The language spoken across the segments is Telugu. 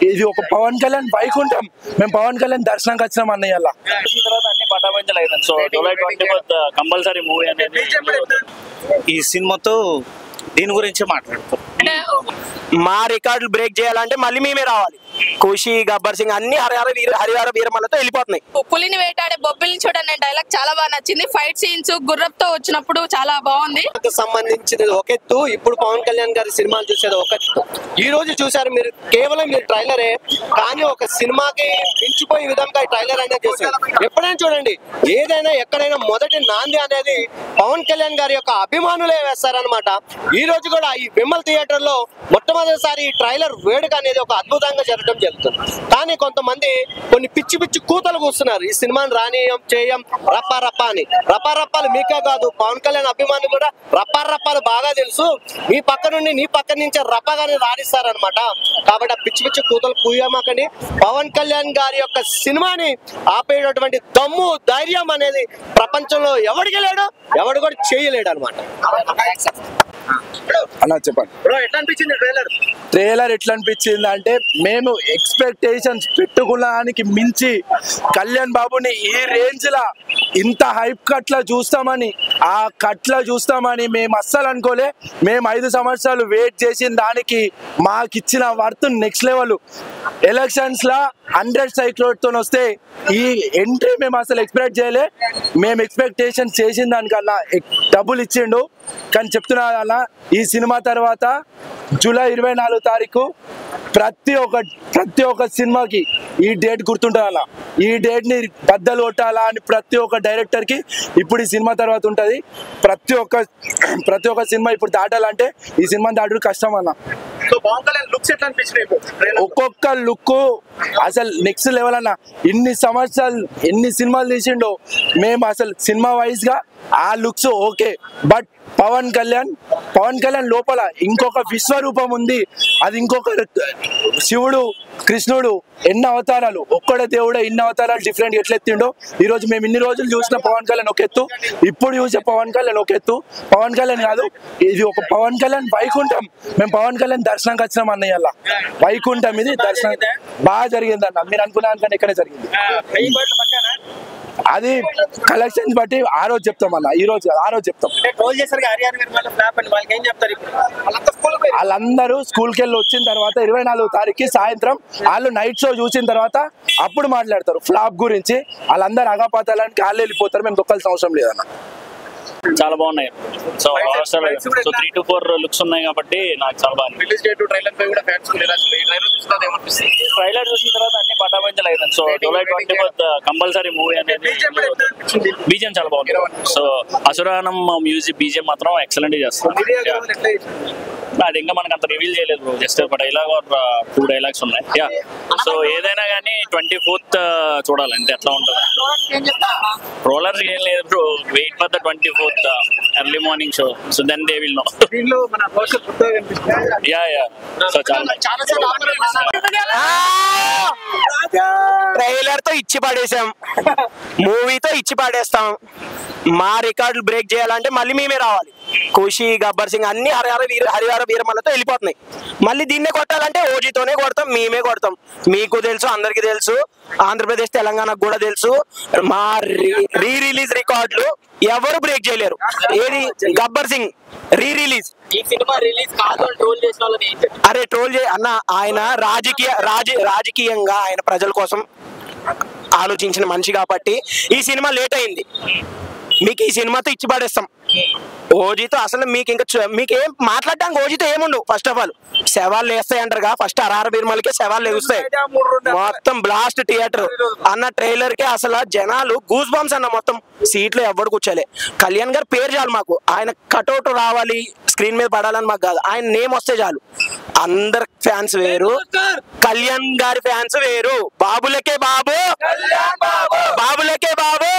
ఇది ఒక పవన్ కళ్యాణ్ వైకుంఠం. మేము పవన్ కళ్యాణ్ దర్శనంకి వచ్చినాం అన్నయ్య. తర్వాత అన్ని పటాపంచలేదు. సో జూలై 24 కంపల్సరీ మూవీ అనేది. ఈ సినిమాతో దీని గురించి మాట్లాడుతాం. మా రికార్డులు బ్రేక్ చేయాలంటే మళ్ళీ మేమే రావాలి. ఖుషి, గబ్బర్ సింగ్ అన్ని హరిహర వీరమలతో వెళ్ళిపోతున్నాయి. పులిని వేటాడే బొబ్బిల్ని చూడండి డైలాగ్ చాలా బాగా నచ్చింది. ఫైట్ సీన్స్ గుర్రప్తో వచ్చినప్పుడు చాలా బాగుంది. సంబంధించినది ఒక ఎత్తు, ఇప్పుడు పవన్ కళ్యాణ్ గారి సినిమాలు చూసేది ఒక ఎత్తు. ఈ రోజు చూసారు మీరు, కేవలం మీరు ట్రైలరే కానీ ఒక సినిమాకి మించిపోయే విధంగా ట్రైలర్ అనేది చూసారు. ఎప్పుడైనా చూడండి, ఏదైనా ఎక్కడైనా మొదటి నాంది అనేది పవన్ కళ్యాణ్ గారి యొక్క అభిమానులే వేస్తారనమాట. ఈ రోజు కూడా ఈ విమల్ థియేటర్ లో మొట్టమొదటిసారి ఈ ట్రైలర్ వేడుక అనేది ఒక అద్భుతంగా జరగడం జరుగుతుంది. కానీ కొంతమంది కొన్ని పిచ్చి పిచ్చి కూతలు కూస్తున్నారు, ఈ సినిమాని రానియం చేయం రప్పా రప్పా అని. రప్పా రప్పాలు మీకే కాదు, పవన్ కళ్యాణ్ అభిమానులు కూడా రప్పా రప్పాలు బాగా తెలుసు. మీ పక్క నుండి నీ పక్క నుంచే రప్పగానే రాణిస్తారనమాట. కాబట్టి ఆ పిచ్చి పిచ్చి కూతలు కూయమాకండి. పవన్ కళ్యాణ్ గారి యొక్క సినిమాని ఆపేటటువంటి దమ్ము, ధైర్యం అనేది ప్రపంచంలో ఎవడికి లేడు, ఎవడు కూడా చేయలేడు అనమాట. అన్న చెప్పండి బ్రో, ఎట్లా అనిపించింది ట్రైలర్? ఎట్లా అనిపించింది అంటే, మేము ఎక్స్పెక్టేషన్స్ పెట్టుకున్న దానికి మించి కళ్యాణ్ బాబుని ఈ రేంజ్ లా ఇంత హైప్ కట్లా చూస్తామని, ఆ కట్లా చూస్తామని మేము అస్సలు అనుకోలే. మేము 5 సంవత్సరాలు వెయిట్ చేసిన దానికి మాకు ఇచ్చిన వర్త్ నెక్స్ట్ లెవెల్. ఎలక్షన్స్ లా 100 సైక్లోడ్తో వస్తే ఈ ఎంట్రీ మేము అసలు ఎక్స్పెక్ట్ చేయలే. మేము ఎక్స్పెక్టేషన్ చేసిన దానికన్నా డబ్బులు ఇచ్చిండు. కానీ చెప్తున్నా అన్న, ఈ సినిమా తర్వాత జూలై 24 తారీఖు ప్రతి ఒక్క సినిమాకి ఈ డేట్ గుర్తుంటుంది అన్న. ఈ డేట్ ని బద్దలు కొట్టాలా అని ప్రతి ఒక్క డైరెక్టర్ కి ఇప్పుడు ఈ సినిమా తర్వాత ఉంటది. ప్రతి ఒక్క సినిమా ఇప్పుడు దాటాలంటే ఈ సినిమా దాటడం కష్టం అన్న. ఒక్కొక్క లుక్ అసలు నెక్స్ట్ లెవెల్ అన్న. ఇన్ని సంవత్సరాలు ఎన్ని సినిమాలు తీసిండో మేము అసలు సినిమా వైజ్ గా ఆ looks okay. But Pawan Kalyan లోపల ఇంకొక విశ్వరూపం ఉంది. అది ఇంకొక శివుడు, కృష్ణుడు, ఎన్ని అవతారాలు, ఒక్కడే దేవుడే ఇన్ని అవతారాలు డిఫరెంట్ ఎట్లెత్తిండో. ఈ రోజు మేము ఇన్ని రోజులు చూసిన పవన్ కళ్యాణ్ ఒక ఎత్తు, ఇప్పుడు చూసే పవన్ కళ్యాణ్ ఒక ఎత్తు. పవన్ కళ్యాణ్ కాదు, ఇది ఒక పవన్ కళ్యాణ్ వైకుంఠం. మేము పవన్ కళ్యాణ్ దర్శనంకి వచ్చినాం అన్నయ్య. వైకుంఠం ఇది దర్శనం బాగా జరిగింది అన్న. మీరు అనుకున్న దానికన్నా ఇక్కడే జరిగింది. అది కలెక్షన్స్ బట్టి ఆ రోజు చెప్తాం అన్న, ఈ రోజు ఆ రోజు చెప్తాం. వాళ్ళందరూ స్కూల్కి వెళ్ళి వచ్చిన తర్వాత 24 తారీఖు సాయంత్రం వాళ్ళు నైట్ షో చూసిన తర్వాత అప్పుడు మాట్లాడతారు ఫ్లాప్ గురించి. వాళ్ళందరూ అగాపాతాలని వాళ్ళు వెళ్ళిపోతారు. మేము దొక్కాల్సిన అవసరం లేదన్న. చాలా బాగున్నాయి. సో 3 to 4 లుక్స్ ఉన్నాయి కాబట్టి నాకు చాలా బాగా. ట్రైలర్ చూసిన తర్వాత అన్ని పటాపంచలేదు. సో జూలై 24 కంపల్సరీ మూవీ అనేది. బీజిఎం చాలా బాగుంది. సో అసురానం మ్యూజిక్ బీజిఎం మాత్రం ఎక్సలెంట్ చేస్తారు. అది ఇంకా మనకు అంత రివీల్ చేయలేదు బ్రో, జస్ట్ ఒక డైలాగ్ 2 డైలాగ్స్ ఉన్నాయి. యా, సో ఏదైనా కానీ 24th చూడాలి అంతే, ఎట్లా ఉంటుంది. రోలర్ ఏం లేదు bro, wait for the 24th early morning show. So then they will know. Yeah so trailer తో ఇచ్చి పడేసాం, మూవీతో ఇచ్చి పడేస్తాం. మా రికార్డులు బ్రేక్ చేయాలంటే మళ్ళీ మేమే రావాలి. ఖుషి, గబ్బర్ సింగ్ అన్ని హరిహర వీరమలతో వెళ్ళిపోతున్నాయి. మళ్ళీ దీన్నే కొట్టాలంటే ఓజీతోనే కొడతాం, మేమే కొడతాం. మీకు తెలుసు, అందరికి తెలుసు, ఆంధ్రప్రదేశ్ తెలంగాణకు కూడా తెలుసు. మా రీ రిలీజ్ రికార్డులు ఎవరు బ్రేక్ చేయలేరు. ఏది గబ్బర్ సింగ్ రీ రిలీజ్, ఈ సినిమా రిలీజ్ కాదు అని ట్రోల్ చేసిన వాళ్ళని అరే ట్రోల్ అన్న. ఆయన రాజకీయంగా ఆయన ప్రజల కోసం ఆలోచించిన మనిషి కాబట్టి ఈ సినిమా లేట్ అయింది. మీకు ఈ సినిమాతో ఇచ్చి పడేస్తాం. ఓజీతో అసలు మీకు ఇంకా మీకేం మాట్లాడడానికి ఓజీతో ఏముండవు. ఫస్ట్ ఆఫ్ ఆల్ శవాలు వేస్తాయి అంటారుగా, ఫస్ట్ అరార బీర్మలకే శవాలు లేస్తాయి. మొత్తం బ్లాస్ట్ థియేటర్ అన్న. ట్రైలర్ కే అసలు జనాలు గూస్ బంప్స్ అన్న. మొత్తం సీట్లు ఎవడు కూర్చోలే. కళ్యాణ్ గారు పేరు చాలు మాకు, ఆయన కటౌట్ రావాలి, స్క్రీన్ మీద పడాలని మాకు కాదు, ఆయన నేమ్ వస్తే చాలు. అందరు ఫ్యాన్స్ వేరు, కళ్యాణ్ గారి ఫ్యాన్స్ వేరు. బాబులకే బాబు, బాబులకే బాబు.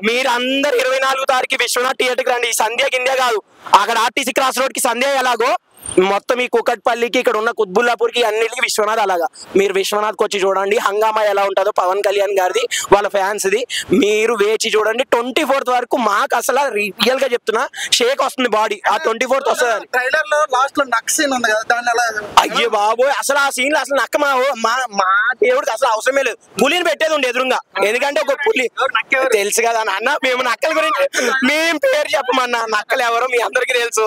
మీరందరు 24 తారీఖు విశ్వనాథ్ థియేటర్ కి రండి. ఈ సంధ్య గింధ్య కాదు, అక్కడ ఆర్టీసీ క్రాస్ రోడ్ కి సంధ్య ఎలాగో మొత్తం ఈ కుకట్పల్లికి ఇక్కడ ఉన్న కుత్బుల్లాపూర్కి అన్నిటికీ విశ్వనాథ్ అలాగా. మీరు విశ్వనాథ్కి వచ్చి చూడండి హంగామా ఎలా ఉంటుందో పవన్ కళ్యాణ్ గారిది వాళ్ళ ఫ్యాన్స్ది. మీరు వేచి చూడండి 24th వరకు. మాకు అసలు రియల్ గా చెప్తున్నా షేక్ వస్తుంది బాడీ. ఆ 24th వస్తుంది. ట్రైలర్ లో లాస్ట్ లో నక్ సీన్ ఉంది కదా, దాన్ని ఎలా? అయ్యో బాబోయ్, అసలు ఆ సీన్ లో అసలు నక్క మా దేవుడికి అసలు అవసరమే లేదు. పులిని పెట్టేది ఉండే ఎదురుగా, ఎందుకంటే ఒక పులి తెలుసు కదా అన్న. మేము నక్కల గురించి మేము పేరు చెప్పమన్నా, నక్కలు ఎవరో మీ అందరికి తెలుసు.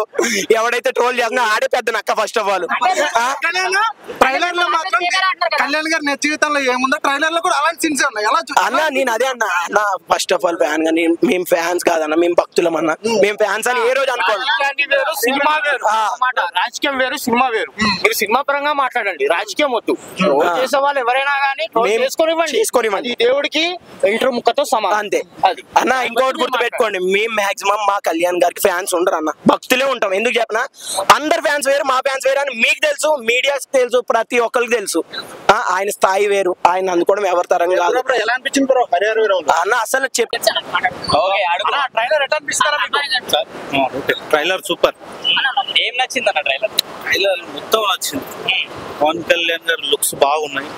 ఎవడైతే ట్రోల్ చేస్తున్నా ఆడే పెద్ద నక్క ఫస్ట్ ఆఫ్ ఆల్. ట్రైలర్ లో మాత్రం కళ్యాణ్ గారి నిజ జీవితంలో ఏముందో ట్రైలర్ లో కూడా అలాంటి సీన్స్ ఉన్నాయి. ఎలా అన్న నేను అదే అన్న ఫస్ట్ ఆఫ్ ఆల్ ఫ్యాన్ గా మేము ఫ్యాన్స్ కాదన్న, మేము భక్తులం అన్న. మేము ఫ్యాన్స్ అని ఏ రోజు అనుకోండి. సినిమా వేరు, రాజకీయం వేరు, సినిమా వేరు. మీరు సినిమా పరంగా మాట్లాడండి, రాజకీయం వద్దు. చేసే వాళ్ళు ఎవరైనా కానీ చేసుకొని దేవుడికి ఇంటర్ ముక్కతో సమానం అంతే. అది అన్న ఇంకోటి గుర్తు పెట్టుకోండి, మేము మాక్సిమం మా కళ్యాణ్ గారికి ఫ్యాన్స్ ఉండరు అన్న, భక్తులే ఉంటాం. ఎందుకు చెప్పనా, అందరు ఫ్యాన్స్ వేరు మా ఫ్యాన్స్ వేరు అని మీకు తెలుసు, మీడియాకి తెలుసు, ప్రతి ఒక్కరికి తెలుసు. ఆయన స్థాయి వేరు, ఆయన అందుకోవడం ఎవరి తరం కాదు. ఎలా అనిపించింది బ్రో అన్న అసలు ట్రైలర్ సూపర్. ఏం నచ్చింది అన్న ట్రైలర్? ట్రైలర్ మొత్తం నచ్చింది. పవన్ కళ్యాణ్ గారి లుక్స్ బాగున్నాయి.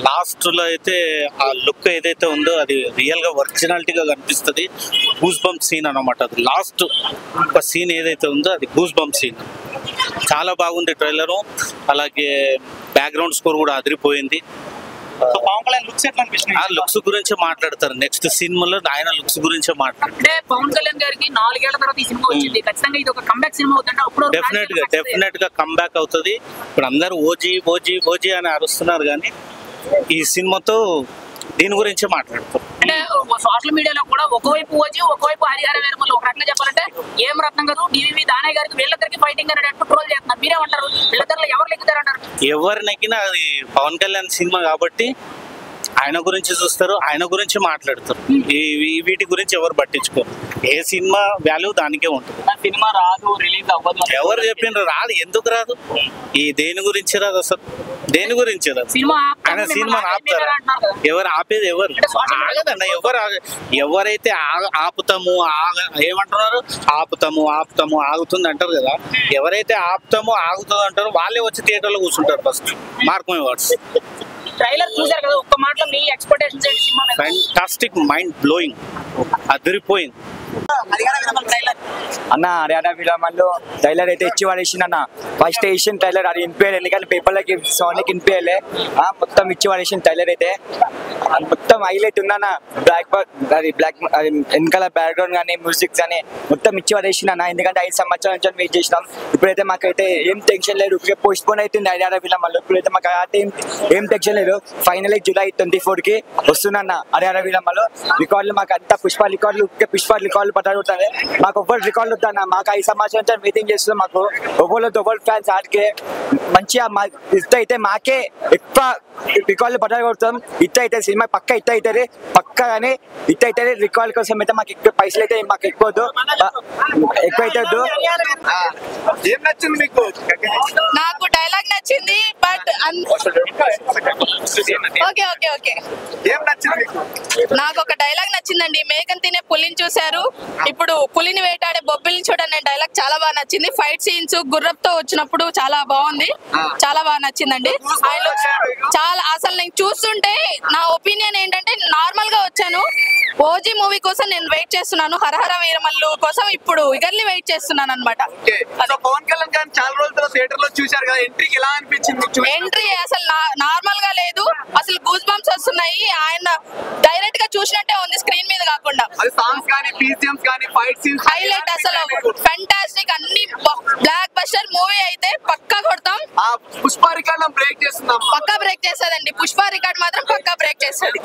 లాస్ట్ లో అయితే ఆ లుక్ ఏదైతే ఉందో అది రియల్ గా ఒరిజినాలిటీగా కనిపిస్తుంది. గూస్ బంప్ సీన్ అనమాట. అది లాస్ట్ ఒక సీన్ ఏదైతే ఉందో అది గూస్ బంప్ సీన్. చాలా బాగుంది ట్రైలరు. అలాగే బ్యాక్గ్రౌండ్ స్కోర్ కూడా అదిరిపోయింది. పవన్ కళ్యాణ్ లుక్స్ ఎట్లా అనిపిస్తున్నాయి? ఆ లుక్స్ గురించి మాట్లాడతారు నెక్స్ట్ సినిమాలో, ఆయన లుక్స్ గురించి మాట్లాడతారు. అంటే పవన్ కళ్యాణ్ గారికి 4 ఏళ్ల తర్వాత ఈ సినిమా వచ్చింది, ఖచ్చితంగా ఇది ఒక కంబ్యాక్ సినిమా అవుతుంటే అప్పుడు డెఫినెట్ గా కంబ్యాక్ అవుతుంది. ఇప్పుడు అందరూ ఓజీ ఓజీ ఓజీ అని అరుస్తున్నారు, కానీ ఈ సినిమాతో దీని గురించి మాట్లాడతారు. అంటే సోషల్ మీడియాలో కూడా ఒకవైపు ఓజీ ఒకవైపు హరిహర వీరమల్లు. ఒక రకంగా చెప్పాలంటే ఏం రత్నం గారు డివివి దానయ్య గారికి వీళ్ళిద్దరికి ఫైటింగ్ అనేటట్టు ట్రోల్ చేస్తున్నారు. మీరేమంటారు? వీళ్ళిద్దరిలో ఎవరు లెక్కుతారంటారు? ఎవరు నెగ్గినా అది పవన్ కళ్యాణ్ సినిమా కాబట్టి ఆయన గురించి చూస్తారు, ఆయన గురించి మాట్లాడతారు. వీటి గురించి ఎవరు పట్టించుకోరు. ఏ సినిమా వాల్యూ దానికే ఉంటుంది. సినిమా రాదు, రిలీజ్ అవ్వదు ఎవరు చెప్పిండ్రు? రాదు. ఎందుకు రాదు? ఈ దేని గురించి రాదు అసలు? దేని గురించి రాదు? ఆయన సినిమా ఆపుతారా? ఎవరు ఆపేది? ఎవరు ఆగదన్న. ఎవరైతే ఆపుతాము ఏమంటున్నారు, ఆపుతాము ఆగుతుంది అంటారు కదా. ఎవరైతే ఆపుతామో ఆగుతుంది అంటారో వాళ్ళే వచ్చి థియేటర్లో కూర్చుంటారు ఫస్ట్. Mark words. ట్రైలర్ చూసారు కదా, ఒక్క మాటలో మీ ఎక్స్పెక్టేషన్స్ ఏంటి సినిమా మీద? ఫ్యాంటాస్టిక్, మైండ్ బ్లోయింగ్, అదిరిపోయింది. అన్న హరియాణా విరామల్లో ట్రైలర్ అయితే ఇచ్చి వాడేసింది అన్న. ఫస్ట్ వేసిన ట్రైలర్ అది వినిపించలే, ఎందుకంటే పేపర్లకి సౌండ్కి వినిపించలే. మొత్తం ఇచ్చి వాడేసిన ట్రైలర్ అయితే మొత్తం హైలైట్ ఉందన్న. బ్లాక్ అది వెనకాల బ్యాక్గ్రౌండ్ కానీ మ్యూజిక్ కానీ మొత్తం ఇచ్చి వాడేసింది అన్న. ఎందుకంటే 5 సంవత్సరాల నుంచి వెయిట్ చేసినాం. ఇప్పుడైతే మాకైతే ఏం టెన్షన్ లేదు. ఇప్పుడే పోస్ట్ పోన్ అవుతుంది హరియాణా విరామల్లో. ఇప్పుడైతే మాకు ఏం టెన్షన్ లేదు. ఫైనల్ జూలై 24కి వస్తుందన్న హరియాణా విరామల్లో. రికార్డులు మాకు అంతా పుష్ప రికార్డులు పట్టాడుతుంది. మాకు ఒవ్వరు రికార్డులు వద్దన్న. మాకు 5 సంవత్సరాల నుంచి వెయిటింగ్ చేస్తున్నాం. మాకు ఒవ్వరు ఫ్యాన్స్ ఆడికే మంచిగా అయితే మాకే ఎక్కువ రికార్డులు పట్టాడుతాం. అయితే సినిమా పక్క అవుతుంది పక్క, కానీ అయితే రికార్డు కోసం అయితే మాకు ఎక్కువ పైసలు అయితే మాకు ఎక్కువ అయితే వద్దు. ఏం నచ్చింది మీకు? నాకు డైలాగ్ నచ్చింది, బట్ ఓకే ఏం నచ్చింది మీకు? నాకు ఒక డైలాగ్ నచ్చిందండి. మేకని తినే పులిని చూశారు, ఇప్పుడు పులిని వేటాడే బొబ్బిలిని చూడండి డైలాగ్ చాలా బాగా నచ్చింది. ఫైట్ సీన్స్ గుర్రప్తో వచ్చినప్పుడు చాలా బాగుంది, చాలా బాగా నచ్చిందండి. ఆయన చాలా అసలు నేను చూస్తుంటే నా ఒపీనియన్ ఏంటంటే నార్మల్ గా వచ్చాను. ఓజీ మూవీ కోసం నేను వెయిట్ చేస్తున్నాను, హరహర వీరమల్లు కోసం ఇప్పుడు ఇగర్లీ వెయిట్ చేస్తున్నాను అనమాట. పవన్ కళ్యాణ్ గారిని చాలా రోజుల తర్వాత థియేటర్ లో చూశారు కదా, ఎంట్రీకి ఎలా అనిపించింది? ఎంట్రీ అసలు నార్మల్ గా లేదు, అసలు గూస్ బంప్స్ వస్తున్నాయి. ఆయన డైరెక్ట్ గా చూసినట్టే ఉంది స్క్రీన్ మీద కాకుండా. సాంగ్స్ కానీ BGMs కానీ ఫైట్ సీన్స్ హైలైట్, అసలు ఫెంటాస్టిక్. అన్ని బ్లాక్ బస్టర్ మూవీ అయితే పక్కా కొడతాం. పుష్ప రికార్డ్ బ్రేక్ చేస్తున్నాం, పక్కా బ్రేక్ చేస్తుందండి. పుష్ప రికార్డ్ మాత్రం పక్కా బ్రేక్ చేస్తుంది.